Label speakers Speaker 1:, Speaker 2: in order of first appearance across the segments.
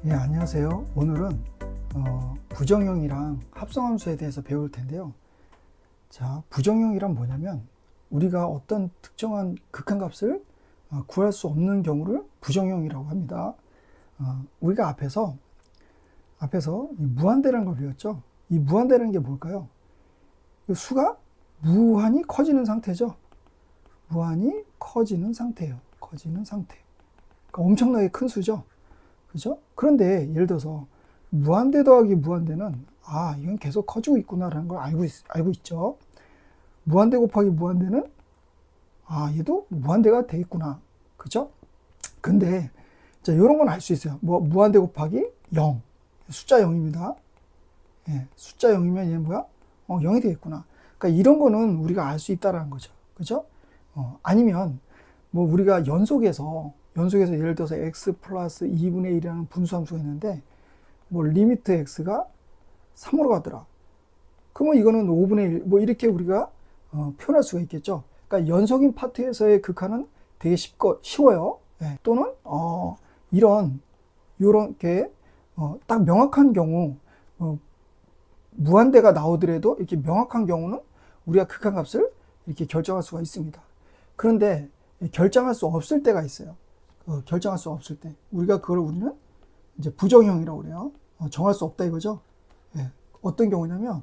Speaker 1: 예, 안녕하세요. 오늘은 부정형이랑 합성함수에 대해서 배울 텐데요. 자, 부정형이란 뭐냐면 우리가 어떤 특정한 극한값을 구할 수 없는 경우를 부정형이라고 합니다. 우리가 앞에서 이 무한대라는 걸 배웠죠. 이 무한대라는 게 뭘까요? 이 수가 무한히 커지는 상태죠. 무한히 커지는 상태예요. 커지는 상태. 그러니까 엄청나게 큰 수죠. 그죠? 그런데 예를 들어서 무한대 더하기 무한대는 이건 계속 커지고 있구나라는 걸 알고 있죠. 무한대 곱하기 무한대는 얘도 무한대가 되겠구나. 그죠? 근데 자, 이런 건 알 수 있어요. 뭐 무한대 곱하기 0. 숫자 0입니다. 예, 숫자 0이면 얘는 뭐야? 0이 되겠구나. 그러니까 이런 거는 우리가 알 수 있다라는 거죠. 그죠? 아니면 뭐 우리가 연속해서 예를 들어서 x 플러스 2분의 1이라는 분수함수가 있는데 뭐 리미트 x가 3으로 가더라. 그러면 이거는 5분의 1 뭐 이렇게 우리가 표현할 수가 있겠죠. 그러니까 연속인 파트에서의 극한은 되게 쉬워요. 네. 또는 요렇게 딱 명확한 경우 무한대가 나오더라도 이렇게 명확한 경우는 우리가 극한값을 이렇게 결정할 수가 있습니다. 그런데 결정할 수 없을 때가 있어요. 결정할 수 없을 때 우리가 그걸 우리는 이제 부정형이라고 그래요. 정할 수 없다 이거죠. 예. 어떤 경우냐면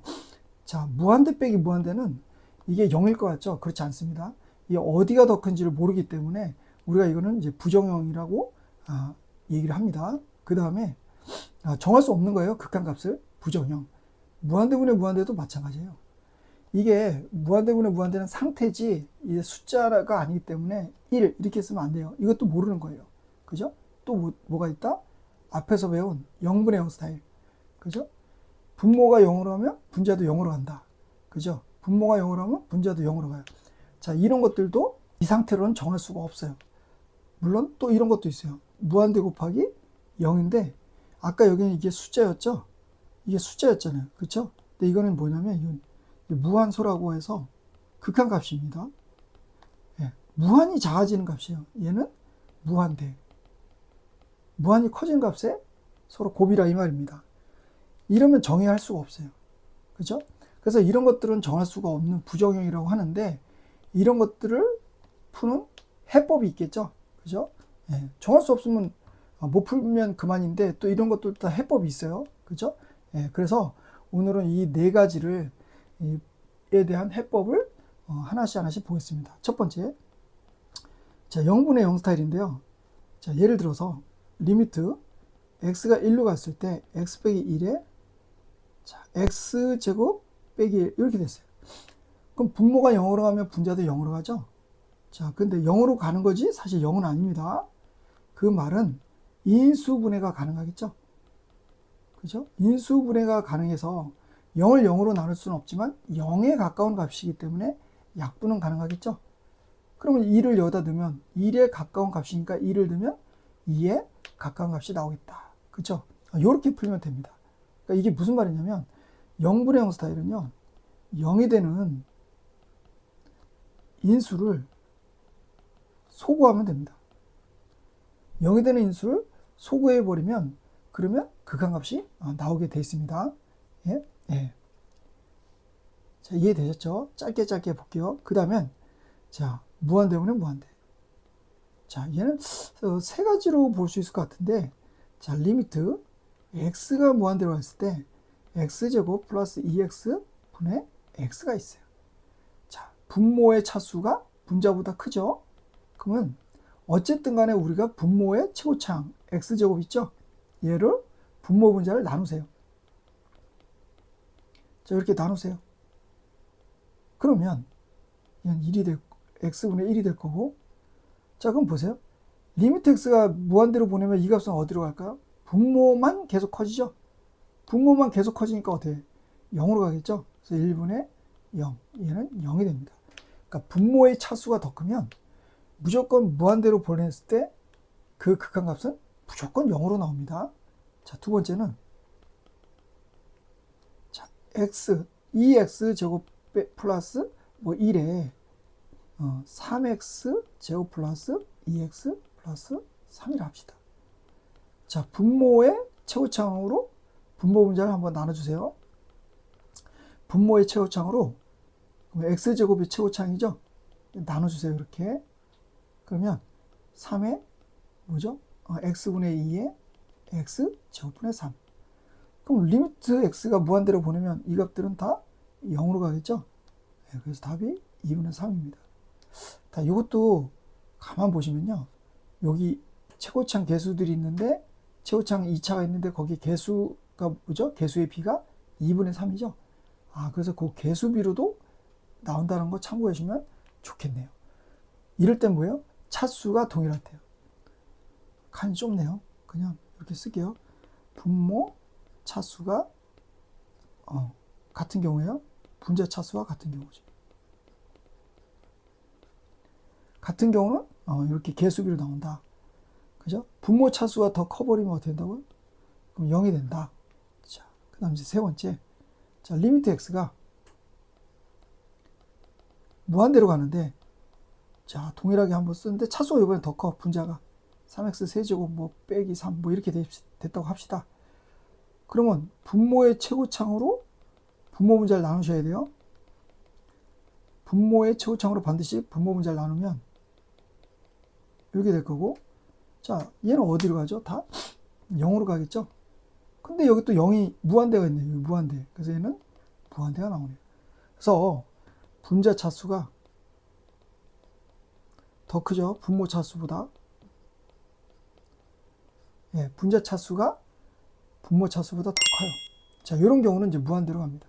Speaker 1: 자, 무한대 빼기 무한대는 이게 0일 것 같죠? 그렇지 않습니다. 이게 어디가 더 큰지를 모르기 때문에 우리가 이거는 이제 부정형이라고 얘기를 합니다. 그 다음에 정할 수 없는 거예요. 극한값을. 부정형. 무한대분의 무한대도 마찬가지예요. 이게 무한대분의 무한대는 상태지 이게 숫자가 아니기 때문에 1 이렇게 쓰면 안 돼요. 이것도 모르는 거예요. 그죠? 또 뭐가 있다? 앞에서 배운 0분의 0 스타일. 그죠? 분모가 0으로 하면 분자도 0으로 간다. 그죠? 분모가 0으로 하면 분자도 0으로 가요. 자, 이런 것들도 이 상태로는 정할 수가 없어요. 물론 또 이런 것도 있어요. 무한대 곱하기 0인데 아까 여기는 이게 숫자였죠? 이게 숫자였잖아요. 그렇죠? 근데 이거는 뭐냐면 이건 무한소라고 해서 극한값입니다. 예, 무한히 작아지는 값이에요. 얘는 무한대. 무한히 커진 값에 서로 곱이라 이 말입니다. 이러면 정의할 수가 없어요. 그죠? 그래서 이런 것들은 정할 수가 없는 부정형이라고 하는데 이런 것들을 푸는 해법이 있겠죠. 그죠? 예, 정할 수 없으면 못 풀면 그만인데 또 이런 것들도 다 해법이 있어요. 그죠? 예, 그래서 오늘은 이 네 가지를 에 대한 해법을 하나씩 보겠습니다. 첫 번째, 자 0분의 0 스타일인데요. 자, 예를 들어서 리미트 x가 1로 갔을 때 x 빼기 1에 자, x제곱 빼기 1 이렇게 됐어요. 그럼 분모가 0으로 가면 분자도 0으로 가죠. 자, 근데 0으로 가는 거지 사실 0은 아닙니다. 그 말은 인수분해가 가능하겠죠. 그죠? 인수분해가 가능해서 0을 0으로 나눌 수는 없지만 0에 가까운 값이기 때문에 약분은 가능하겠죠. 그러면 2를 여기다 넣으면 1에 가까운 값이니까 2를 넣으면 2에 가까운 값이 나오겠다. 그렇죠? 이렇게 풀면 됩니다. 그러니까 이게 무슨 말이냐면 0분의 0 스타일은요. 0이 되는 인수를 소구하면 됩니다. 0이 되는 인수를 소구해버리면 그러면 극한값이 나오게 돼 있습니다. 예? 예. 자, 이해되셨죠? 짧게 볼게요. 그 다음엔, 자, 무한대분의 무한대. 자, 얘는 세 가지로 볼 수 있을 것 같은데, 자, 리미트, x가 무한대로 갔을 때, x제곱 플러스 2x 분의 x가 있어요. 자, 분모의 차수가 분자보다 크죠? 그러면, 어쨌든 간에 우리가 분모의 최고차항, x제곱 있죠? 얘를 분모 분자를 나누세요. 자, 이렇게 나누세요. 그러면 얘는 1이 될 x분의 1이 될 거고 자, 그럼 보세요. 리미트 x가 무한대로 보내면 이 값은 어디로 갈까요? 분모만 계속 커지죠. 분모만 계속 커지니까 어떻게 0으로 가겠죠. 그래서 1분의 0 얘는 0이 됩니다. 그러니까 분모의 차수가 더 크면 무조건 무한대로 보냈을 때 그 극한값은 무조건 0으로 나옵니다. 자, 두 번째는 자, 2x 제곱 플러스 뭐 1에 3x 제곱 플러스 2x 플러스 3이라 합시다. 자, 분모의 최고창으로 분모 분자를 한번 나눠주세요. 분모의 최고창으로 x제곱이 최고창이죠. 나눠주세요. 이렇게. 그러면 3의 뭐죠? x분의 2의 x제곱분의 3. 그럼 리미트 x가 무한대로 보내면 이 값들은 다 0으로 가겠죠? 네, 그래서 답이 2분의 3입니다. 자, 이것도 가만 보시면요. 여기 최고창 개수들이 있는데 최고창 2차가 있는데 거기 개수가 뭐죠? 개수의 비가 2분의 3이죠. 그래서 그 개수비로도 나온다는 거 참고해 주시면 좋겠네요. 이럴 땐 뭐예요? 차수가 동일할 때요. 칸이 좁네요. 그냥 이렇게 쓸게요. 분모 차수가 같은 경우에요. 분자 차수와 같은 경우죠. 같은 경우는 이렇게 개수비로 나온다. 그죠? 분모 차수가 더 커버리면 어떻게 된다고요? 그럼 0이 된다. 자, 그 다음 이제 세 번째. 자, 리미트 x가 무한대로 가는데, 자, 동일하게 한번 쓰는데, 차수가 이번엔 더 커, 분자가. 3x 세제곱, 빼기 3, 이렇게 됐다고 합시다. 그러면 분모의 최고창으로 분모 분자를 나누셔야 돼요. 분모의 최고창으로 반드시 분모 분자를 나누면 이렇게 될 거고, 자, 얘는 어디로 가죠? 다 0으로 가겠죠? 근데 여기 또 0이 무한대가 있네요. 무한대. 그래서 얘는 무한대가 나오네요. 그래서 분자 차수가 더 크죠? 분모 차수보다. 예, 분자 차수가 분모 차수보다 더 커요. 자, 이런 경우는 이제 무한대로 갑니다.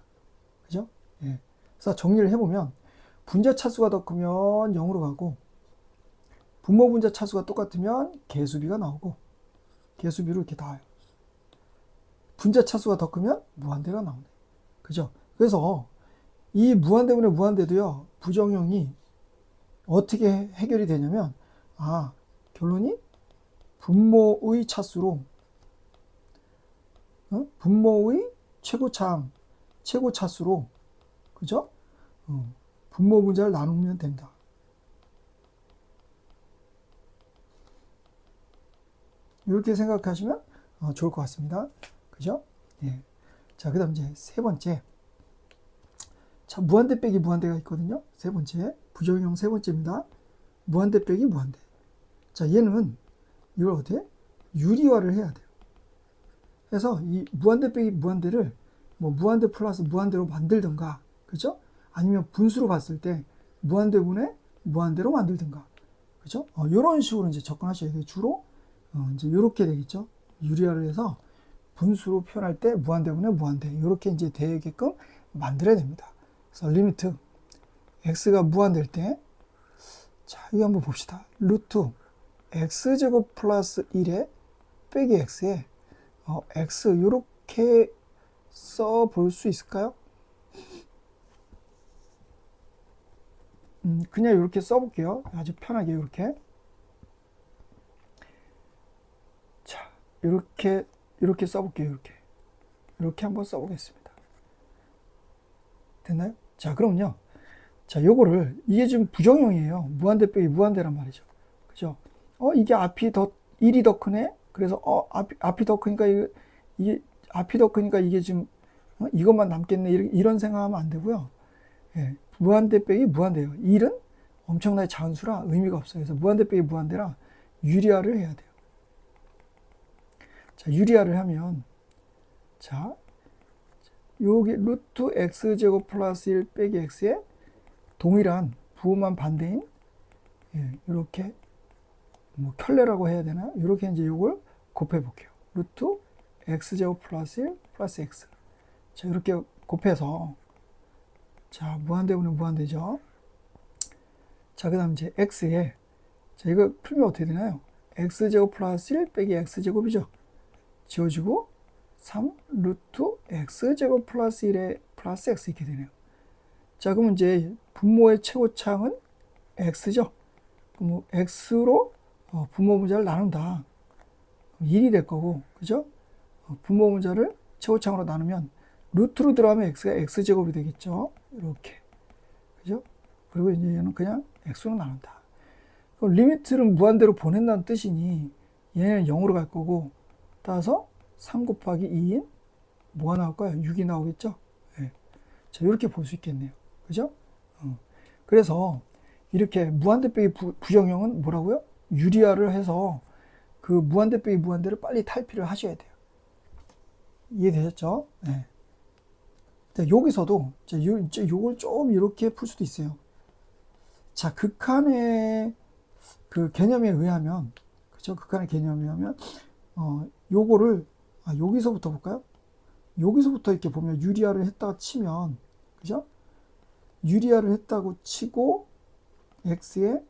Speaker 1: 그죠? 예. 그래서 정리를 해보면 분자 차수가 더 크면 0으로 가고 분모 분자 차수가 똑같으면 개수비가 나오고 개수비로 이렇게 닿아요. 분자 차수가 더 크면 무한대가 나오네. 그죠? 그래서 이 무한대분의 무한대도요, 부정형이 어떻게 해결이 되냐면, 결론이 분모의 차수로, 분모의 최고 차수로, 그죠? 분모 분자를 나누면 된다. 이렇게 생각하시면 좋을 것 같습니다. 그죠? 예. 자, 그 다음 이제 세 번째. 자, 무한대 빼기 무한대가 있거든요. 세 번째. 부정형 세 번째입니다. 무한대 빼기 무한대. 자, 얘는 이걸 어떻게? 유리화를 해야 돼요. 그래서 이 무한대 빼기 무한대를 무한대 플러스 무한대로 만들든가, 그죠? 아니면 분수로 봤을 때 무한대분의 무한대로 만들든가, 그죠? 이런 식으로 이제 접근하셔야 돼요. 주로 이제 이렇게 되겠죠. 유리화를 해서 분수로 표현할 때 무한대분의 무한대, 이렇게 이제 되게끔 만들어야 됩니다. 그래서 리미트 x가 무한될 때, 자, 이거 한번 봅시다. 루트 x제곱 플러스 1에 빼기 x에 x 이렇게 써 볼 수 있을까요? 그냥 이렇게 써 볼게요. 아주 편하게 이렇게. 자, 이렇게 써 볼게요. 이렇게 한번 써 보겠습니다. 됐나요? 자, 그럼요. 자, 요거를, 이게 지금 부정형이에요. 무한대 빼기 무한대란 말이죠. 그죠? 이게 앞이 1이 더 크네? 그래서, 앞이 더 크니까, 이게 앞이 더 크니까 이게 지금, 이것만 남겠네. 이런 생각하면 안 되고요. 예, 무한대 빼기 무한대예요. 1은 엄청나게 작은 수라 의미가 없어요. 그래서 무한대 빼기 무한대라 유리화를 해야 돼요. 자, 유리화를 하면, 자, 여기 루트 x제곱 플러스 1 빼기 x에 동일한 부호만 반대인, 이렇게 켤레라고 해야 되나? 이렇게 이제 이걸 곱해 볼게요. 루트 x제곱 플러스 1 플러스 x. 자, 이렇게 곱해서, 자, 무한대분의 무한대죠. 자, 그 다음 이제 x에, 자, 이거 풀면 어떻게 되나요? x제곱 플러스 1 빼기 x제곱이죠. 지워지고 3 루트 x제곱 플러스 1에 플러스 x 이렇게 되네요. 자, 그럼 이제 분모의 최고창은 x죠. 그럼 x로 분모 분자를 나눈다. 1이 될 거고, 그죠? 분모 분자를 최고창으로 나누면 루트로 들어가면 x가 x제곱이 되겠죠. 이렇게. 그죠? 그리고 이제 얘는 그냥 x로 나눈다. 그럼 리미트를 무한대로 보낸다는 뜻이니 얘는 0으로 갈 거고, 따라서 3 곱하기 2인 뭐가 나올까요? 6이 나오겠죠? 예. 자, 이렇게 볼 수 있겠네요. 그죠? 그래서 이렇게 무한대 빼기 부정형은 뭐라고요? 유리화를 해서 그 무한대 빼기 무한대를 빨리 탈피를 하셔야 돼요. 이해되셨죠? 네. 자, 여기서도 요걸 좀 이렇게 풀 수도 있어요. 자, 극한의 그 개념에 의하면, 그죠? 극한의 개념에 의하면, 요거를, 여기서부터 볼까요? 여기서부터 이렇게 보면 유리화를 했다가 치면, 그죠? 유리화를 했다고 치고, x에,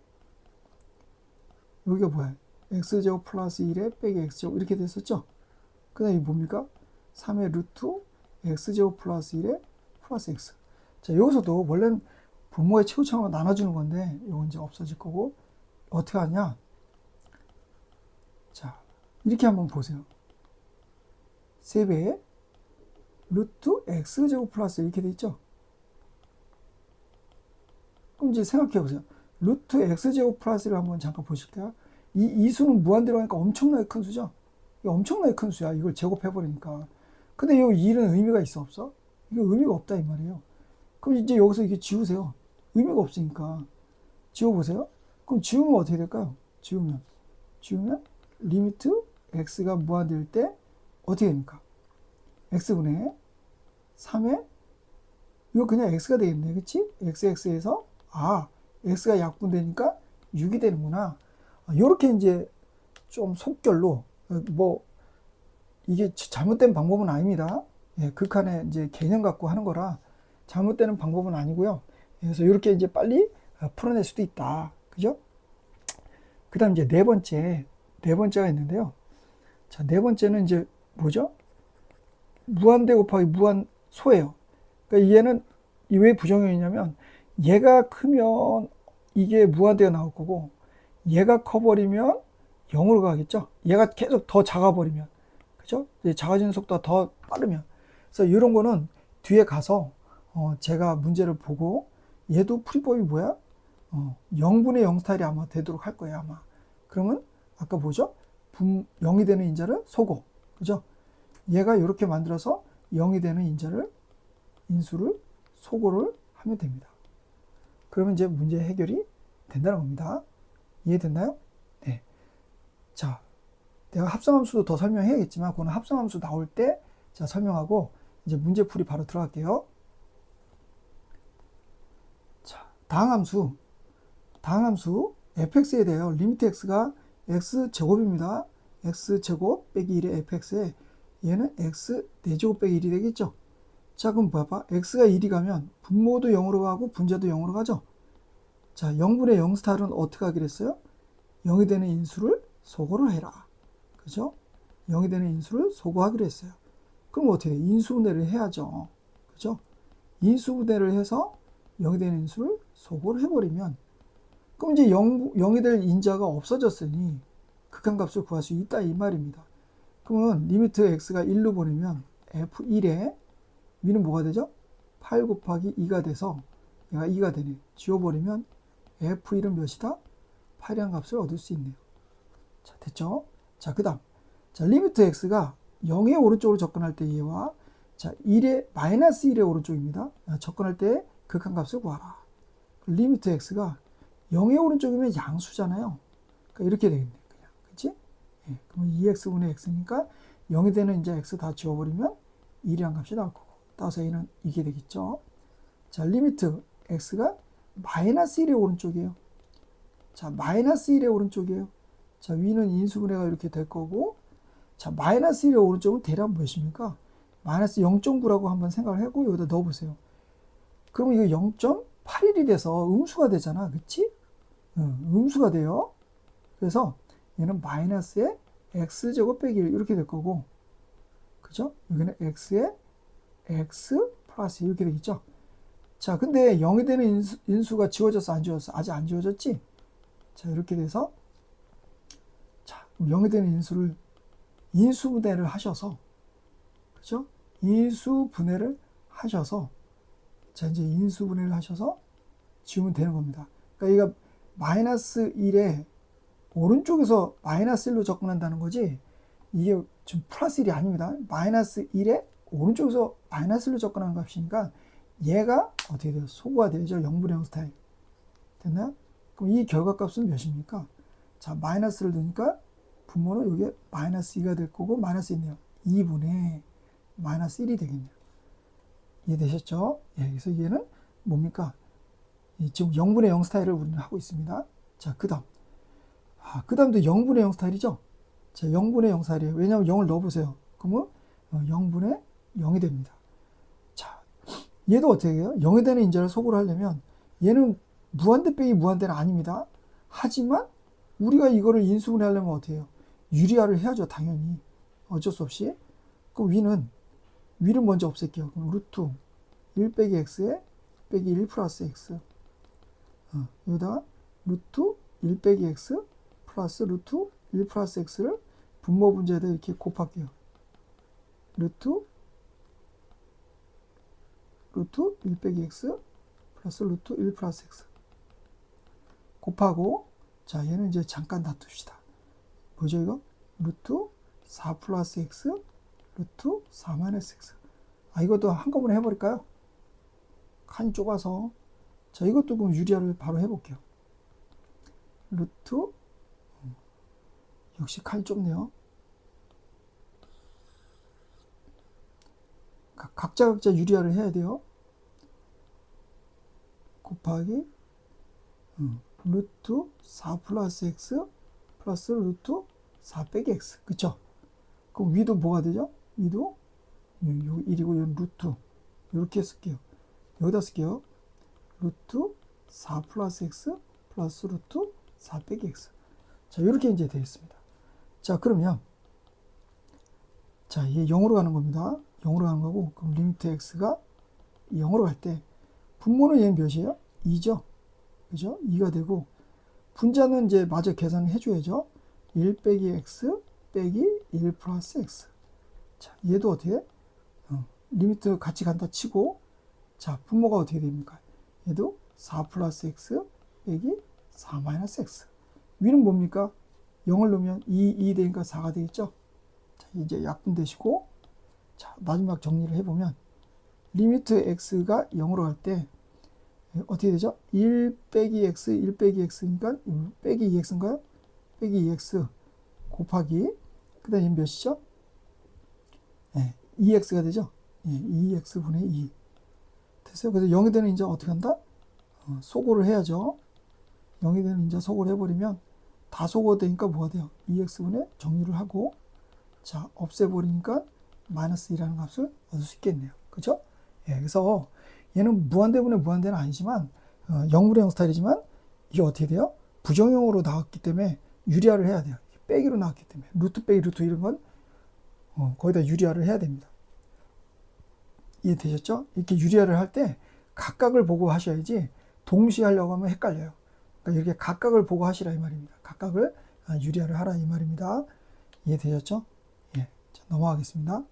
Speaker 1: 여기가 뭐야? x제곱 플러스 1에 빼기 x제곱 이렇게 됐었죠? 그 다음에 뭡니까? 3의 루트 x제곱 플러스 1에 플러스 x. 자, 여기서도 원래는 분모의 최고차로 나눠주는 건데, 이건 이제 없어질 거고, 어떻게 하냐? 자, 이렇게 한번 보세요. 3배의 루트 x제곱 플러스 이렇게 돼 있죠? 그럼 이제 생각해 보세요. 루트 x제곱 플러스를 한번 잠깐 보실까요? 이 수는 무한대로 하니까 엄청나게 큰 수죠? 이게 엄청나게 큰 수야. 이걸 제곱해버리니까. 근데 이 1은 의미가 있어, 없어? 이거 의미가 없다, 이 말이에요. 그럼 이제 여기서 이게 지우세요. 의미가 없으니까. 지워보세요. 그럼 지우면 어떻게 될까요? 지우면 리미트 x가 무한대일 때 어떻게 됩니까? x분의 3에 이거 그냥 x가 되겠네. 그치? xx에서 x가 약분되니까 6이 되는구나. 요렇게 이제 좀 속결로 뭐 이게 잘못된 방법은 아닙니다. 예, 극한의 이제 개념 갖고 하는 거라 잘못되는 방법은 아니고요. 그래서 이렇게 이제 빨리 풀어낼 수도 있다. 그죠? 그 다음 이제 네 번째가 있는데요. 자, 네 번째는 이제 뭐죠? 무한대 곱하기 무한소예요. 그러니까 얘는 왜 부정형이냐면 얘가 크면 이게 무한대가 나올 거고 얘가 커버리면 0으로 가겠죠. 얘가 계속 더 작아버리면. 그죠? 작아지는 속도가 더 빠르면. 그래서 이런 거는 뒤에 가서 제가 문제를 보고 얘도 풀이법이 뭐야? 0분의 0 스타일이 아마 되도록 할 거예요, 아마. 그러면 아까 뭐죠? 0이 되는 인자를 소고. 그죠? 얘가 이렇게 만들어서 0이 되는 인수를 소고를 하면 됩니다. 그러면 이제 문제 해결이 된다는 겁니다. 이해됐나요? 네. 자, 내가 합성함수도 더 설명해야겠지만 그거는 합성함수 나올 때 자, 설명하고 이제 문제풀이 바로 들어갈게요. 자, 다항함수 fx에 대하여 리미트 x가 x제곱입니다. x제곱 빼기 1의 fx에 얘는 x 4제곱 빼기 1이 되겠죠. 자, 그럼 봐봐. x가 1이 가면 분모도 0으로 가고 분자도 0으로 가죠. 자, 0분의 0 스타일은 어떻게 하기로 했어요? 0이 되는 인수를 소거를 해라. 그죠? 0이 되는 인수를 소거하기로 했어요. 그럼 어떻게 돼? 인수분해를 해야죠. 그죠? 인수분해를 해서 0이 되는 인수를 소거를 해버리면 그럼 이제 0이 될 인자가 없어졌으니 극한값을 구할 수 있다 이 말입니다. 그러면 리미트 x가 1로 보내면 f1에 미는 뭐가 되죠? 8 곱하기 2가 돼서 얘가 2가 되네. 지워버리면 f1은 몇이다? 8이라는 값을 얻을 수 있네요. 자, 됐죠? 자, 그 다음. 자, 리미트 x가 0의 오른쪽으로 접근할 때 얘와 자, 1의 마이너스 1의 오른쪽입니다. 접근할 때 극한값을 구하라. 리미트 x가 0의 오른쪽이면 양수잖아요. 그러니까 이렇게 되겠네. 그냥. 그치? 예, 그러면 2x분의 x니까 0이 되는 이제 x 다 지워버리면 1이라는 값이 나올 거고. 따라서 a는 이게 되겠죠. 자, 리미트 x가 마이너스 1의 오른쪽이에요. 자, 마이너스 1의 오른쪽이에요. 자, 위는 인수분해가 이렇게 될 거고, 자, 마이너스 1의 오른쪽은 대략 몇입니까? 마이너스 0.9라고 한번 생각을 하고 여기다 넣어보세요. 그러면 이거 0.81이 돼서 음수가 되잖아. 그치? 음수가 돼요. 그래서 얘는 마이너스에 x제곱 빼기 1 이렇게 될 거고, 그죠? 여기는 x에 x 플러스 이렇게 되겠죠? 자, 근데 0이 되는 인수가 지워졌어, 안 지워졌어? 아직 안 지워졌지? 자, 이렇게 돼서, 자, 0이 되는 인수를 인수분해를 하셔서, 그죠? 인수분해를 하셔서, 자, 이제 인수분해를 하셔서 지우면 되는 겁니다. 그러니까 얘가 마이너스 1에 오른쪽에서 마이너스 1로 접근한다는 거지, 이게 지금 플러스 1이 아닙니다. 마이너스 1에 오른쪽에서 마이너스를 접근하는 값이니까 얘가 어떻게 돼요? 소구가 되죠. 0분의 0 스타일. 됐나요? 그럼 이 결과값은 몇입니까? 자, 마이너스를 넣으니까 분모는 여기에 마이너스 2가 될 거고 마이너스 있네요. 2분의 마이너스 1이 되겠네요. 이해되셨죠? 예, 그래서 얘는 뭡니까? 지금 0분의 0 스타일을 우리는 하고 있습니다. 자, 그 다음. 그 다음도 0분의 0 스타일이죠? 자, 0분의 0 스타일이에요. 왜냐하면 0을 넣어보세요. 그러면 0분의 0이 됩니다. 자, 얘도 어떻게 해요? 0에 대한 인자를 소구를 하려면 얘는 무한대 빼기 무한대는 아닙니다. 하지만 우리가 이거를 인수분해 하려면 어떻게 해요? 유리화를 해야죠. 당연히. 어쩔 수 없이. 그럼 위를 먼저 없앨게요. 그럼 루트 1 빼기 x에 빼기 1 플러스 x. 여기다가 루트 1 빼기 x 플러스 루트 1 플러스 x를 분모 분자에다 이렇게 곱할게요. 루트 1 빼기 x 플러스 루트 1 플러스 x 곱하고, 자, 얘는 이제 잠깐 놔둡시다. 뭐죠 이거? 루트 4 플러스 x 루트 4 마이너스 x. 이것도 한꺼번에 해버릴까요? 칸이 좁아서. 자, 이것도 그럼 유리화를 바로 해볼게요. 루트, 역시 칸이 좁네요. 각자 유리화를 해야 돼요. 곱하기 루트 4 플러스 x 플러스 루트 4 빼기 x. 그쵸? 그럼 위도 뭐가 되죠? 위도 1이고 여기 루트 이렇게 쓸게요. 여기다 쓸게요. 루트 4 플러스 x 플러스 루트 4 빼기 x. 자, 이렇게 이제 되겠습니다. 자, 그러면 자, 얘 0으로 가는 겁니다. 0으로 가는 거고, 그럼 리미트 x가 0으로 갈 때 분모는 얘는 몇이에요? 2죠. 그죠? 2가 되고, 분자는 이제 마저 계산을 해줘야죠. 1 빼기 x 빼기 1 플러스 x. 자, 얘도 어떻게 해? 리미트 같이 간다 치고, 자, 분모가 어떻게 됩니까? 얘도 4 플러스 x 빼기 4 마이너스 x. 위는 뭡니까? 0을 넣으면 2 되니까 4가 되겠죠? 자, 이제 약분되시고, 자, 마지막 정리를 해보면, 리미트 x가 0으로 갈 때, 어떻게 되죠? 1 빼기 x, 1 빼기 x니까, 빼기 2x인가요? 빼기 2x 곱하기, 그 다음에 몇이죠? 네, 2x가 되죠? 예, 2x분의 2. 됐어요? 그래서 0이 되는 인자 어떻게 한다? 소고를 해야죠. 0이 되는 인자 소고를 해버리면, 다 소거가 되니까 뭐가 돼요? 2x분의 정리를 하고, 자, 없애버리니까 마이너스 2라는 값을 얻을 수 있겠네요. 그죠? 예, 그래서 얘는 무한대분의 무한대는 아니지만, 0분의 0 스타일이지만, 이게 어떻게 돼요? 부정형으로 나왔기 때문에 유리화를 해야 돼요. 빼기로 나왔기 때문에. 루트 빼기 루트 이런 건 거기다 유리화를 해야 됩니다. 이해되셨죠? 이렇게 유리화를 할 때 각각을 보고 하셔야지 동시에 하려고 하면 헷갈려요. 그러니까 이렇게 각각을 보고 하시라 이 말입니다. 각각을 유리화를 하라 이 말입니다. 이해되셨죠? 예. 자, 넘어가겠습니다.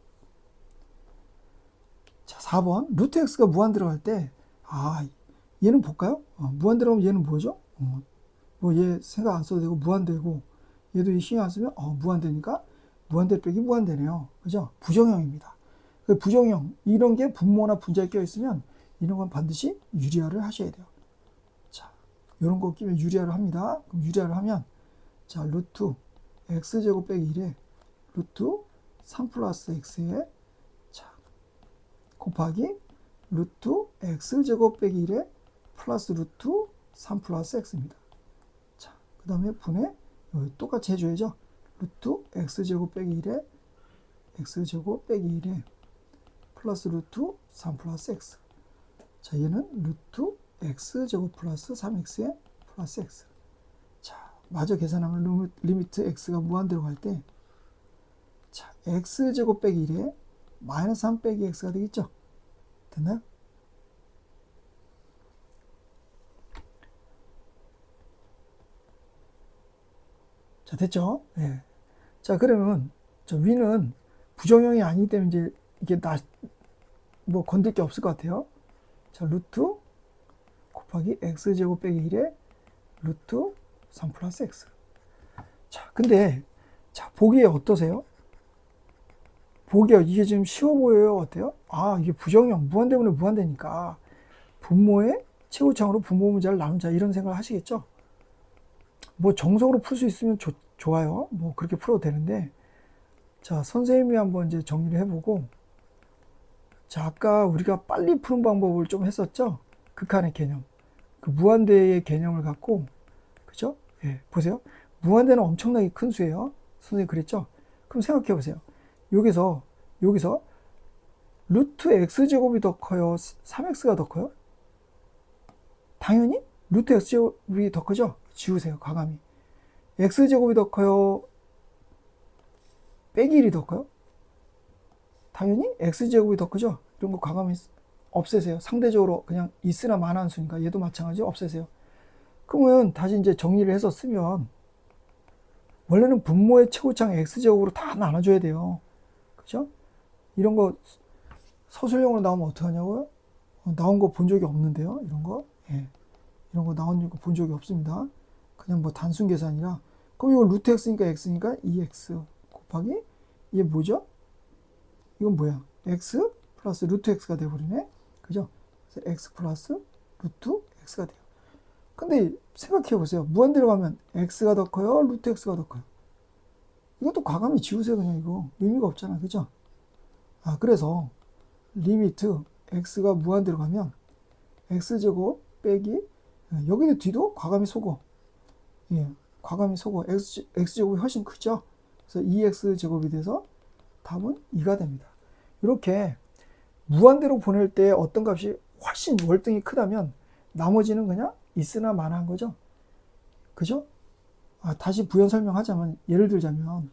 Speaker 1: 자, 4번. 루트 x가 무한 들어갈 때, 얘는 볼까요? 무한 들어가면 얘는 뭐죠? 얘 생각 안 써도 되고, 무한되고, 얘도 신경 안 쓰면, 무한되니까, 무한대 빼기 무한되네요. 그죠? 부정형입니다. 그 부정형, 이런 게 분모나 분자에 껴있으면, 이런 건 반드시 유리화를 하셔야 돼요. 자, 이런 거 끼면 유리화를 합니다. 그럼 유리화를 하면, 자, 루트 x제곱 빼기 1에, 루트 3 플러스 x에, 곱하기 루트 x제곱 빼기 1에 플러스 루트 3 플러스 x입니다. 자, 그 다음에 분의 똑같이 해줘야죠. 루트 x제곱 빼기 1에 x제곱 빼기 1에 플러스 루트 3 플러스 x. 자, 얘는 루트 x제곱 플러스 3x에 플러스 x. 자, 마저 계산하면 리미트 x가 무한대로 갈 때, 자, x제곱 빼기 1에 마이너스 3 빼기 x가 되겠죠? 됐나요? 자, 됐죠? 예. 자, 그러면 저 위는 부정형이 아니기 때문에 이제 이게 뭐 건들 게 없을 것 같아요. 자, 루트 곱하기 x제곱 빼기 1에 루트 3 플러스 x. 자, 근데 자, 보기에 어떠세요? 보기요. 이게 지금 쉬워 보여요. 어때요? 아, 이게 부정형, 무한대분의 무한대니까 분모의 최고차항으로 분모 문자를 나누자 이런 생각을 하시겠죠? 뭐 정석으로 풀 수 있으면 좋아요. 뭐 그렇게 풀어도 되는데, 자, 선생님이 한번 이제 정리를 해보고, 자, 아까 우리가 빨리 푸는 방법을 좀 했었죠? 극한의 개념. 그 무한대의 개념을 갖고, 그죠? 예, 보세요. 무한대는 엄청나게 큰 수예요. 선생님 그랬죠? 그럼 생각해 보세요. 여기서 루트 x제곱이 더 커요? 3x가 더 커요? 당연히 루트 x제곱이 더 크죠? 지우세요. 과감히. x제곱이 더 커요? 빼기 1이 더 커요? 당연히 x제곱이 더 크죠? 이런 거 과감히 없애세요. 상대적으로 그냥 있으나 마나한 수니까 얘도 마찬가지로 없애세요. 그러면 다시 이제 정리를 해서 쓰면 원래는 분모의 최고차항 x제곱으로 다 나눠줘야 돼요. 그죠? 이런 거 서술형으로 나오면 어떡하냐고요? 나온 거 본 적이 없는데요. 이런 거. 예. 이런 거 나온 거 본 적이 없습니다. 그냥 뭐 단순 계산이라. 그럼 이거 루트 x니까 x니까 2x 곱하기 이게 뭐죠? 이건 뭐야? x 플러스 루트 x가 돼버리네. 그죠? 그래서 x 플러스 루트 x가 돼요. 근데 생각해 보세요. 무한대로 가면 x가 더 커요? 루트 x가 더 커요? 이것도 과감히 지우세요. 그냥 이거 의미가 없잖아. 그죠? 아, 그래서 리미트 x가 무한대로 가면 x제곱 빼기 여기도 뒤도 과감히 속어. 예, 과감히 속어. x제곱이 훨씬 크죠? 그래서 2x제곱이 돼서 답은 2가 됩니다. 이렇게 무한대로 보낼 때 어떤 값이 훨씬 월등히 크다면 나머지는 그냥 있으나 마나한 거죠. 그죠? 아, 다시 부연 설명하자면, 예를 들자면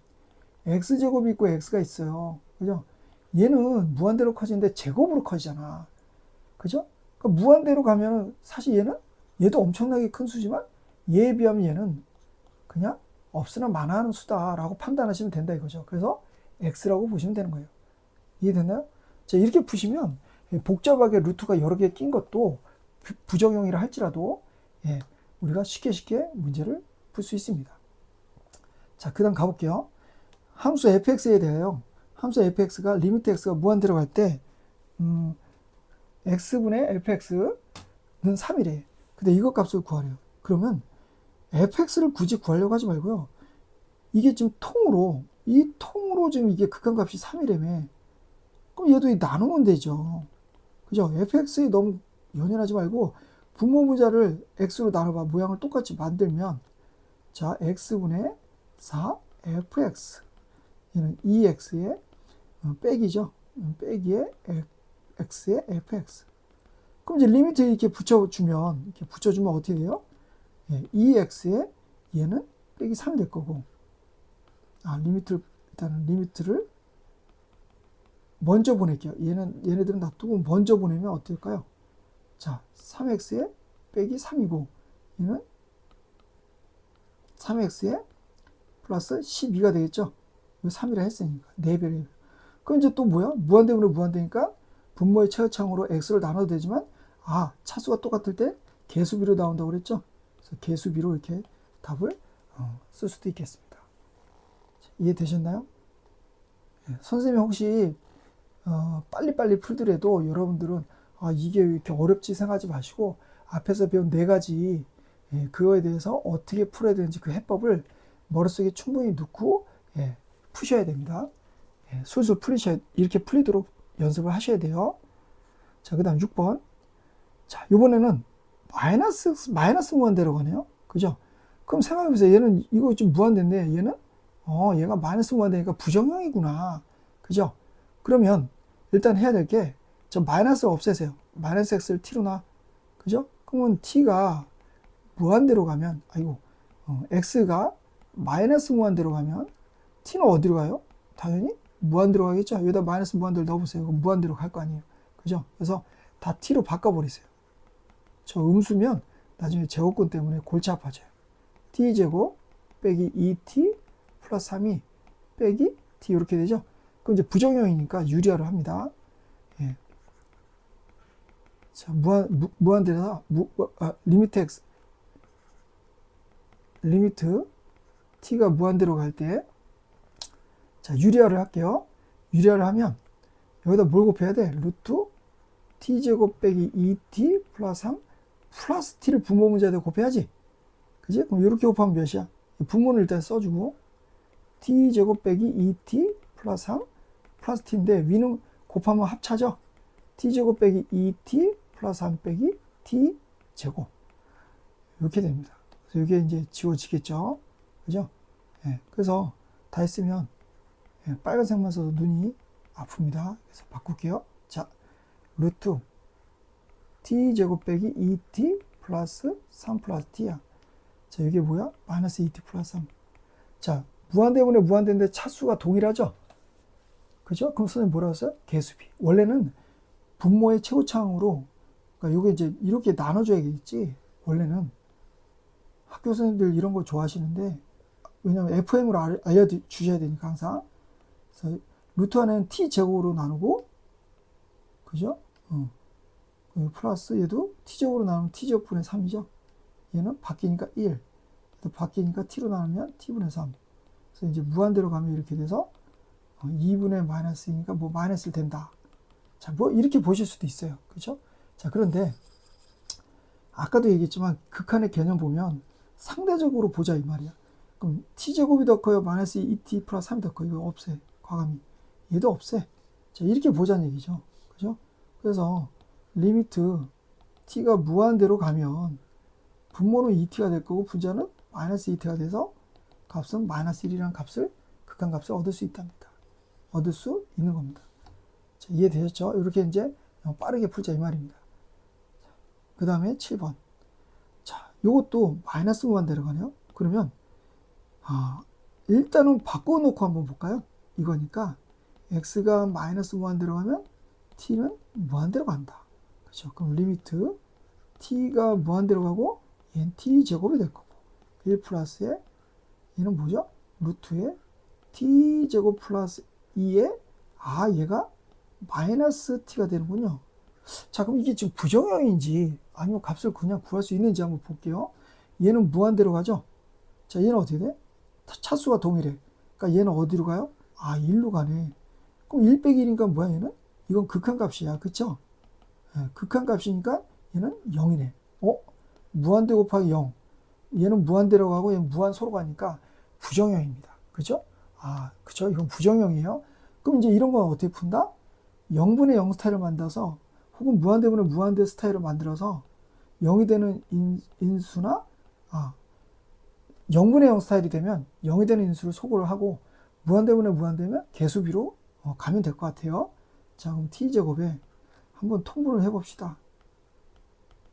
Speaker 1: x제곱이 있고 x가 있어요. 그죠? 얘는 무한대로 커지는데 제곱으로 커지잖아. 그죠? 그러니까 무한대로 가면 사실 얘도 엄청나게 큰 수지만 얘에 비하면 얘는 그냥 없으나 마나하는 수다라고 판단하시면 된다 이거죠. 그래서 x라고 보시면 되는 거예요. 이해됐나요? 자, 이렇게 푸시면 복잡하게 루트가 여러 개 낀 것도 부정형이라 할지라도 예, 우리가 쉽게 문제를 풀 수 있습니다. 자, 그 다음 가볼게요. 함수 fx에 대하여 함수 fx가 리미트 x가 무한대로 갈 때 x분의 fx는 3이래. 근데 이것 값을 구하래요. 그러면 fx를 굳이 구하려고 하지 말고요. 이게 지금 이 통으로 지금 이게 극한값이 3이라며. 그럼 얘도 나누면 되죠. 그죠? fx에 너무 연연하지 말고 분모 문자를 x로 나눠봐. 모양을 똑같이 만들면 자, x분의 4 fx 얘는 2x의 빼기죠. 빼기의 x의 fx. 그럼 이제 리미트 이렇게 붙여주면 어떻게 돼요? 예, 2x의 얘는 빼기 3이 될 거고. 일단은 리미트를 먼저 보낼게요. 얘네들은 놔두고 먼저 보내면 어떨까요? 자, 3x의 빼기 3이고, 얘는 3x의 플러스 12가 되겠죠? 이거 3이라 했으니까. 4배. 그럼 이제 또 뭐야? 무한대분의 무한대니까 분모의 최하차항으로 x를 나눠도 되지만, 차수가 똑같을 때 개수비로 나온다고 그랬죠? 그래서 개수비로 이렇게 답을 쓸 수도 있겠습니다. 이해되셨나요? 네, 선생님이 혹시 빨리빨리 풀더라도 여러분들은 이게 왜 이렇게 어렵지 생각하지 마시고 앞에서 배운 4가지 그거에 대해서 어떻게 풀어야 되는지 그 해법을 머릿속에 충분히 넣고 푸셔야 됩니다. 술술 이렇게 풀리도록 연습을 하셔야 돼요. 자, 그 다음 6번. 자, 요번에는 마이너스 무한대로 가네요. 그죠? 그럼 생각해보세요. 얘는 이거 좀 무한대인데 얘는 얘가 마이너스 무한대니까 부정형이구나. 그죠? 그러면 일단 해야 될 게 저 마이너스를 없애세요. 마이너스 x를 t로 놔. 그죠? 그러면 t가 무한대로 가면 x가 마이너스 무한대로 가면 t는 어디로 가요? 당연히 무한대로 가겠죠? 여기다 마이너스 무한대를 넣어보세요. 그럼 무한대로 갈 거 아니에요. 그죠? 그래서 다 t로 바꿔버리세요. 저 음수면 나중에 제곱근 때문에 골치 아파져요. t제곱 빼기 2t 플러스 3이 빼기 t 이렇게 되죠? 그럼 이제 부정형이니까 유리화를 합니다. 예. 자, 무한대에서 리미트 t가 무한대로 갈 때 자, 유리화를 할게요. 유리화를 하면 여기다 뭘 곱해야 돼? 루트 t제곱 빼기 2t 플러스 3 플러스 t를 분모 문제에다 곱해야지. 그지? 그럼 이렇게 곱하면 몇이야? 분모는 일단 써주고 t제곱 빼기 2t 플러스 3 플러스 t인데 위는 곱하면 합차죠? t제곱 빼기 2t 플러스 3 빼기 t제곱 이렇게 됩니다. 그래서 이게 이제 지워지겠죠? 그죠? 예, 그래서 다 했으면 예, 빨간색만 써도 눈이 아픕니다. 그래서 바꿀게요. 자, 루트 t제곱 빼기 2t 플러스 3 플러스 t야. 자, 이게 뭐야? 마이너스 2t 플러스 3. 자, 무한대분에 무한대인데 차수가 동일하죠? 그죠? 그럼 선생님 뭐라고 했어요? 개수비. 원래는 분모의 최고차항으로, 그러니까 요게 이제 이렇게 나눠줘야겠지. 원래는 학교 선생님들 이런 거 좋아하시는데, 왜냐면 FM으로 알려주셔야 되니까 항상. 그래서 루트 안에는 t제곱으로 나누고, 그죠? 플러스 얘도 t제곱으로 나누면 t제곱분의 3이죠. 얘는 바뀌니까 1. 바뀌니까 t로 나누면 t분의 3. 그래서 이제 무한대로 가면 이렇게 돼서 2분의 마이너스니까 뭐 마이너스를 된다. 자, 뭐 이렇게 보실 수도 있어요. 그렇죠? 자, 그런데 아까도 얘기했지만 극한의 개념 보면 상대적으로 보자 이 말이야. 그럼 t제곱이 더 커요? 마이너스 2t 플러스 3이 더 커요? 이거 없애. 과감히. 얘도 없애. 자, 이렇게 보자는 얘기죠. 그죠? 그래서 리미트 t가 무한대로 가면 분모는 2t가 될 거고 분자는 마이너스 2t가 돼서 값은 마이너스 1이라는 값을 극한값을 얻을 수 있답니다. 얻을 수 있는 겁니다. 자, 이해되셨죠? 이렇게 이제 빠르게 풀자 이 말입니다. 그 다음에 7번. 자, 요것도 마이너스 무한대로 가네요. 그러면 일단은 바꿔놓고 한번 볼까요? 이거니까 x가 마이너스 무한대로 가면 t는 무한대로 간다. 그렇죠? 그럼 리미트 t가 무한대로 가고 얘는 t제곱이 될 거고 1 플러스에 얘는 뭐죠? 루트에 t제곱 플러스 2에 얘가 마이너스 t가 되는군요. 자, 그럼 이게 지금 부정형인지 아니면 값을 그냥 구할 수 있는지 한번 볼게요. 얘는 무한대로 가죠? 자, 얘는 어떻게 돼? 차수가 동일해. 그러니까 얘는 어디로 가요? 1로 가네. 그럼 1 빼기 1이니까 뭐야 얘는? 이건 극한값이야. 그쵸? 네, 극한값이니까 얘는 0이네. 무한대 곱하기 0. 얘는 무한대로 가고 얘는 무한소로 가니까 부정형입니다. 그죠? 그쵸? 이건 부정형이에요. 그럼 이제 이런 건 어떻게 푼다? 0분의 0 스타일을 만들어서 혹은 무한대분의 무한대 스타일을 만들어서 0이 되는 인수나 0분의 0 스타일이 되면 0이 되는 인수를 소거를 하고 무한대분의 무한대면 개수비로 가면 될 것 같아요. 자, 그럼 t제곱에 한번 통분을 해봅시다.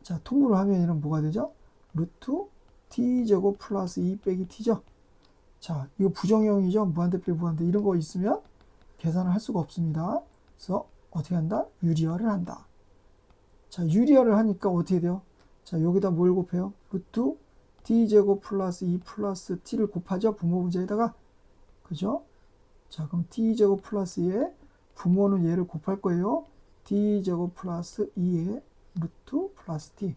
Speaker 1: 자, 통분을 하면 얘는 뭐가 되죠? 루트 t제곱 플러스 2 빼기 t죠. 자, 이거 부정형이죠. 무한대 빼기 무한대 이런 거 있으면 계산을 할 수가 없습니다. 그래서 어떻게 한다? 유리화를 한다. 자, 유리화를 하니까 어떻게 돼요? 자, 여기다 뭘 곱해요? 루트 t제곱 플러스 2 플러스 t를 곱하죠. 분모 문제에다가. 그죠? 자, 그럼 t제곱 플러스 2에 분모는 얘를 곱할 거예요. t제곱 플러스 2에 루트 플러스 t.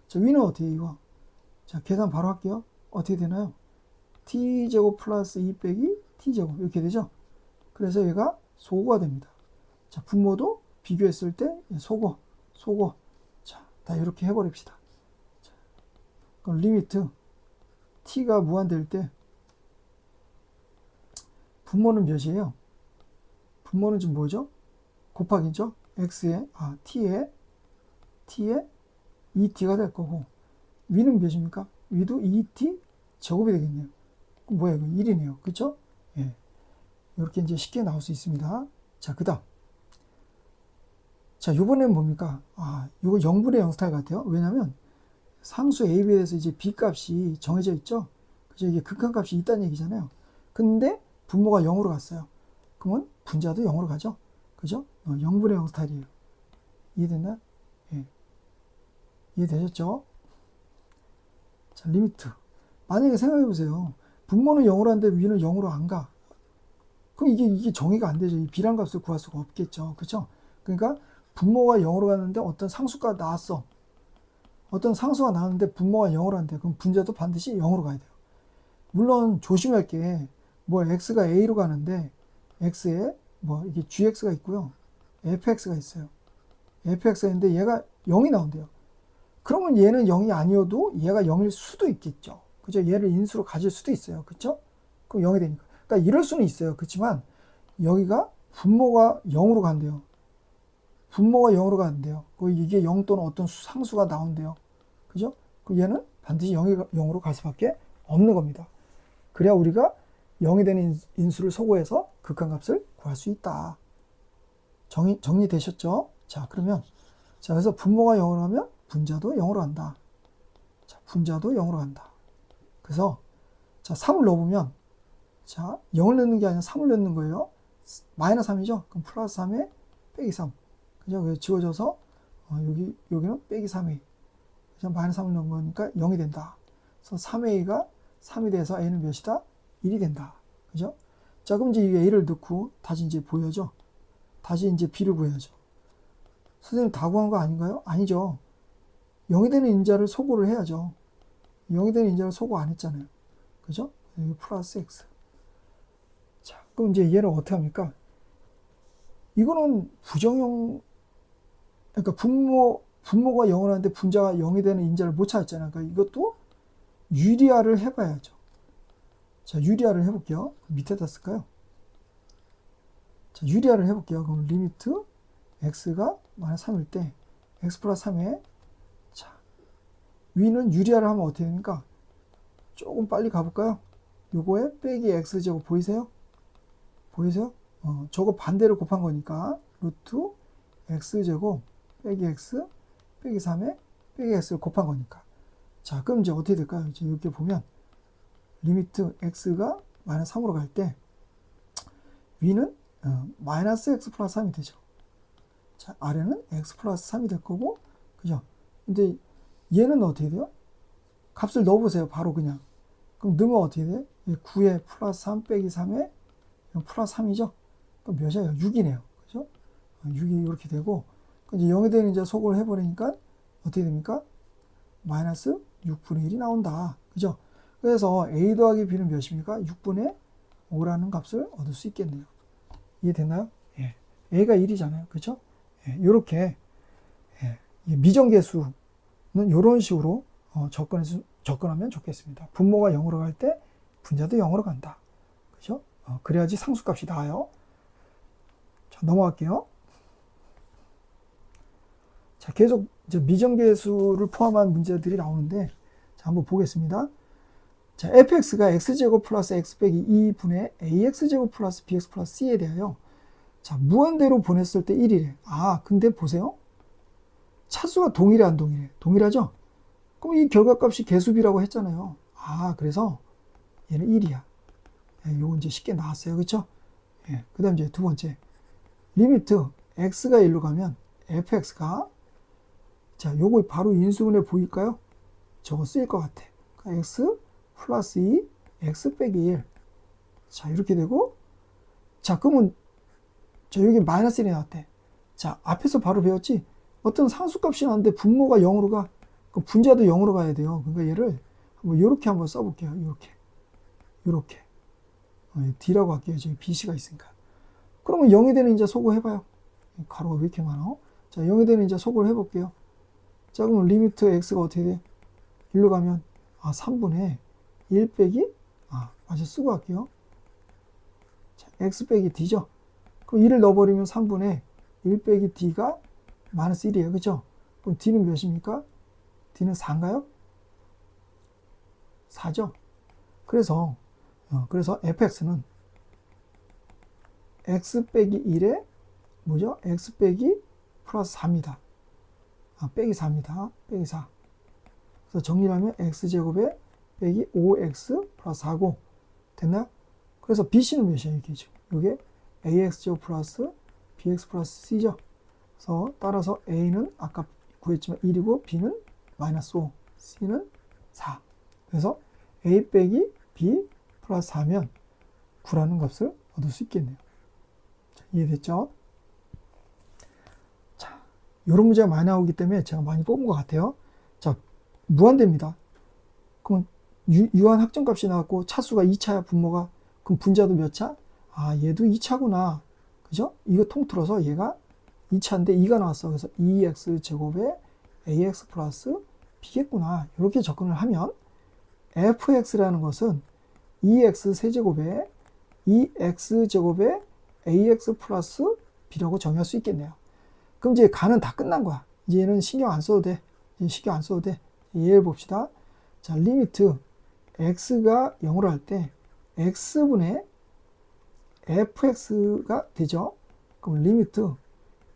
Speaker 1: 자, 위는 어떻게 해요, 이거? 자, 계산 바로 할게요. 어떻게 되나요? t제곱 플러스 2 빼기 t제곱 이렇게 되죠? 그래서 얘가 소거가 됩니다. 자, 분모도 비교했을 때 소거. 자, 다 이렇게 해버립시다. 자, 그럼 리미트 t가 무한될 때 분모는 몇이에요? 분모는 지금 뭐죠? 곱하기죠? x에 t에 2t가 될 거고 위는 몇입니까? 위도 2t 제곱이 되겠네요. 뭐야 이거 1이네요. 그쵸? 예. 이렇게 이제 쉽게 나올 수 있습니다. 자, 그 다음. 자, 요번엔 뭡니까? 요거 0분의 0 스타일 같아요. 왜냐면 상수 a, b에 대해서 이제 b 값이 정해져 있죠? 그죠? 이게 극한값이 있다는 얘기잖아요. 근데 분모가 0으로 갔어요. 그러면 분자도 0으로 가죠? 그죠? 0분의 0 스타일이에요. 이해됐나요? 예. 이해되셨죠? 자, 리미트. 만약에 생각해 보세요. 분모는 0으로 하는데 위는 0으로 안 가. 그럼 이게 정의가 안 되죠. 이 비란 값을 구할 수가 없겠죠. 그렇죠? 그러니까 분모가 0으로 갔는데 어떤 상수가 나왔어. 어떤 상수가 나왔는데 분모가 0으로 한대. 그럼 분자도 반드시 0으로 가야 돼요. 물론 조심할 게 뭐 x가 a로 가는데 x에 뭐 이게 gx가 있고요. fx가 있어요. fx가 있는데 얘가 0이 나온대요. 그러면 얘는 0이 아니어도 얘가 0일 수도 있겠죠. 그죠? 얘를 인수로 가질 수도 있어요. 그쵸? 그럼 0이 되니까. 그러니까 이럴 수는 있어요. 그렇지만 여기가 분모가 0으로 간대요. 분모가 0으로 가는데요. 이게 0 또는 어떤 상수가 나온대요. 그죠? 그 얘는 반드시 0으로 갈 수밖에 없는 겁니다. 그래야 우리가 0이 되는 인수를 소거해서 극한값을 구할 수 있다. 정리되셨죠? 자, 그러면, 자, 그래서 분모가 0으로 가면 분자도 0으로 간다. 자, 분자도 0으로 간다. 그래서, 자, 3을 넣어보면, 자, 0을 넣는 게 아니라 3을 넣는 거예요. 마이너스 3이죠? 그럼 플러스 3에 빼기 3. 그죠? 그래서 지워져서, 여기는 빼기 3a. 그죠? 마이너스 3을 넣은 거니까 0이 된다. 그래서 3a가 3이 돼서 a는 몇이다? 1이 된다. 그죠? 자, 그럼 이제 이 a를 넣고 다시 이제 보여줘. 다시 이제 b를 구해야죠. 선생님 다 구한 거 아닌가요? 아니죠. 0이 되는 인자를 소거를 해야죠. 0이 되는 인자를 소거 안 했잖아요. 그죠? 여기 플러스 x. 자, 그럼 이제 얘를 어떻게 합니까? 이거는 부정형, 그러니까 분모가 0을 하는데 분자가 0이 되는 인자를 못 찾았잖아요. 그러니까 이것도 유리화를 해봐야죠. 자, 유리화를 해볼게요. 밑에다 쓸까요? 자, 유리화를 해볼게요. 그럼 리미트 x가 마이너스 3일 때 x 플러스 3에 자, 위는 유리화를 하면 어떻게 됩니까? 조금 빨리 가볼까요? 요거에 빼기 x제곱 보이세요? 보이세요? 저거 반대로 곱한 거니까 루트 x제곱 빼기 x 빼기 3에 빼기 x를 곱한 거니까. 자, 그럼 이제 어떻게 될까요? 이제 이렇게 보면 리미트 x가 마이너스 3으로 갈 때 위는 마이너스 x 플러스 3이 되죠. 자, 아래는 x 플러스 3이 될 거고, 그죠? 근데 얘는 어떻게 돼요? 값을 넣어보세요. 바로 그냥. 그럼 넣으면 어떻게 돼? 9에 플러스 3 빼기 3에 플러스 3이죠? 그럼 몇이에요? 6이네요. 그죠? 6이 이렇게 되고, 이제 0이 되는 이제 소거를 해버리니까 어떻게 됩니까? 마이너스 6분의 1이 나온다. 그죠? 그래서 a 더하기 b는 몇입니까? 6분의 5라는 값을 얻을 수 있겠네요. 이해됐나요? 예. a가 1이잖아요. 그죠? 예. 요렇게, 예. 미정계수는 이런 식으로 접근하면 좋겠습니다. 분모가 0으로 갈 때 분자도 0으로 간다. 그죠? 그래야지 상수값이 나와요. 자, 넘어갈게요. 자, 계속 이제 미정계수를 포함한 문제들이 나오는데, 자, 한번 보겠습니다. 자, fx가 x제곱 플러스 x 빼기 2분의 ax제곱 플러스 bx 플러스 c에 대하여 자, 무한대로 보냈을 때 1이래. 아, 근데 보세요. 차수가 동일해, 안 동일해? 동일하죠? 그럼 이 결과값이 개수비라고 했잖아요. 아, 그래서 얘는 1이야. 예, 요거 이제 쉽게 나왔어요. 그쵸? 예, 그 다음 이제 두 번째. 리미트 x가 1로 가면 fx가 자, 요거 바로 인수분해 보일까요? 저거 쓰일 것 같아. 그러니까 x 플러스 2, x 빼기 1. 자, 이렇게 되고, 자, 그러면, 자, 여기 마이너스 1이 나왔대. 자, 앞에서 바로 배웠지? 어떤 상수값이 나왔는데 분모가 0으로 가. 그 분자도 0으로 가야 돼요. 그러니까 얘를 한번 요렇게 한번 써볼게요. 요렇게. D라고 할게요. 저기 BC가 있으니까. 그러면 0이 되는 인자 소거 해봐요. 가로가 왜 이렇게 많아? 자, 0이 되는 인자 소거를 해볼게요. 자, 그럼 리미트 x가 어떻게 돼? 1로 가면, 3분의 1 빼기, 맞아, 쓰고 갈게요. 자, x 빼기 d죠? 그럼 1을 넣어버리면 3분의 1 빼기 d가 마이너스 1이에요. 그죠? 그럼 d는 몇입니까? d는 4인가요? 4죠? 그래서 fx는 x 빼기 1에 뭐죠? x 빼기 플러스 4입니다. 빼기 4입니다. 빼기 4. 그래서 정리를 하면 x제곱에 빼기 5x 플러스 4고 됐나요? 그래서 bc는 몇이에요? 이게 지금 이게 ax제곱 플러스 bx 플러스 c죠. 그래서 따라서 a는 아까 구했지만 1이고 b는 마이너스 5, c는 4. 그래서 a 빼기 b 플러스 4면 9라는 값을 얻을 수 있겠네요. 자, 이해됐죠? 자, 이런 문제가 많이 나오기 때문에 제가 많이 뽑은 것 같아요. 자, 무한대입니다. 그럼 유한 확정값이 나왔고 차수가 2차야 분모가. 그럼 분자도 몇 차? 얘도 2차구나. 그죠? 이거 통틀어서 얘가 2차인데 2가 나왔어. 그래서 2x제곱에 ax 플러스 b겠구나. 이렇게 접근을 하면 fx라는 것은 2x 세제곱에 2x제곱에 ax 플러스 b라고 정의할 수 있겠네요. 그럼 이제 가는 다 끝난 거야. 이제 얘는 신경 안 써도 돼. 신경 안 써도 돼. 얘를 봅시다. 자, 리미트 x가 0으로 할 때 x분의 fx가 되죠. 그럼 리미트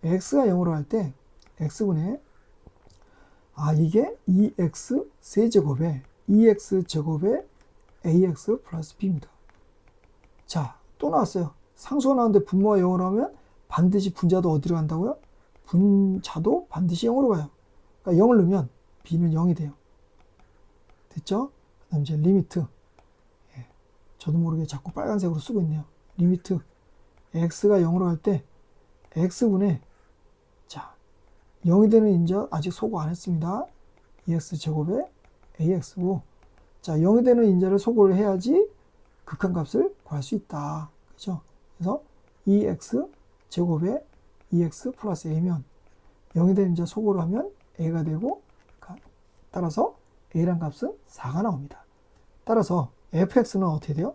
Speaker 1: x가 0으로 할 때 x분의 이게 2x 세제곱에 2x제곱에 ax 플러스 b입니다. 자, 또 나왔어요. 상수가 나오는데 분모가 0으로 하면 반드시 분자도 어디로 간다고요? 분자도 반드시 0으로 가요. 그러니까 0을 넣으면 b는 0이 돼요. 됐죠? 그 다음 이제 리미트. 저도 모르게 자꾸 빨간색으로 쓰고 있네요. 리미트 x가 0으로 할 때 x분의, 자, 0이 되는 인자 아직 소거 안 했습니다. 2x제곱에 ax고, 자, 0이 되는 인자를 소거를 해야지 극한값을 구할 수 있다. 그죠? 그래서 2x제곱에 2x 플러스 a면 0이 되는 인자 소거를 하면 a가 되고, 따라서 a란 값은 4가 나옵니다. 따라서 fx는 어떻게 돼요?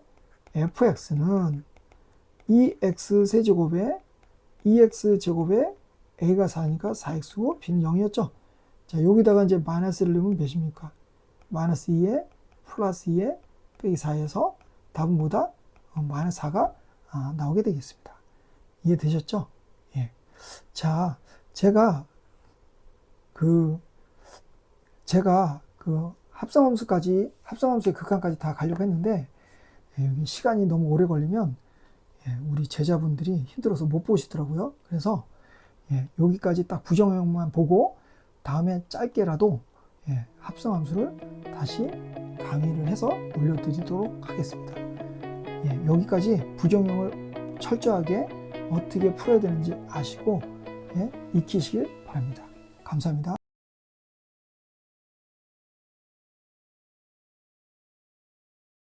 Speaker 1: fx는 2x 세제곱에 2x제곱에 a가 4니까 4x고 b는 0이었죠. 자, 여기다가 이제 마이너스를 넣으면 몇입니까? 마이너스 2에 플러스 2에 빼기 4에서 답은 뭐다? 마이너스 4가 나오게 되겠습니다. 이해되셨죠? 예. 자, 제가 그 합성함수의 극한까지 다 가려고 했는데, 여기 시간이 너무 오래 걸리면 우리 제자분들이 힘들어서 못 보시더라고요. 그래서 여기까지 딱 부정형만 보고 다음에 짧게라도 합성함수를 다시 강의를 해서 올려드리도록 하겠습니다. 여기까지 부정형을 철저하게 어떻게 풀어야 되는지 아시고 익히시길 바랍니다. 감사합니다.